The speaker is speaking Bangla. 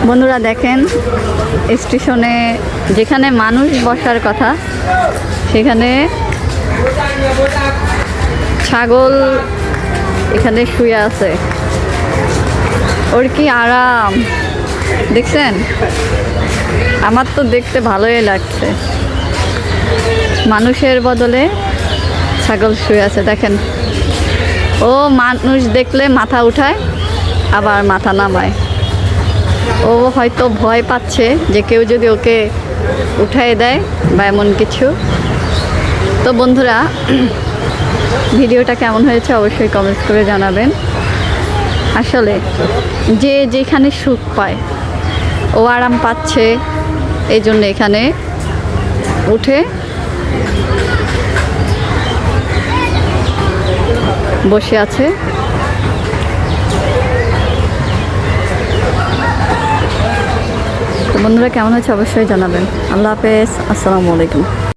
বন্ধুরা দেখেন, স্টেশনে যেখানে মানুষ বসার কথা সেখানে ছাগল এখানে শুয়ে আছে। ওর কি আরাম দেখছেন? আমার তো দেখতে ভালোই লাগছে। মানুষের বদলে ছাগল শুয়ে আছে দেখেন। ও মানুষ দেখলে মাথা উঠায় আবার মাথা নামায়। ও হয়তো ভয় পাচ্ছে যে কেউ যদি ওকে উঠায় দেয় বা এমন কিছু। তো বন্ধুরা, ভিডিওটা কেমন হয়েছে অবশ্যই কমেন্টস করে জানাবেন। আসলে যে যেখানে সুখ পায়, ও আরাম পাচ্ছে, এই জন্য এখানে উঠে বসে আছে। তো বন্ধুরা কেমন হয়েছে অবশ্যই জানাবেন। আল্লাহ হাফেজ, আসসালামু আলাইকুম।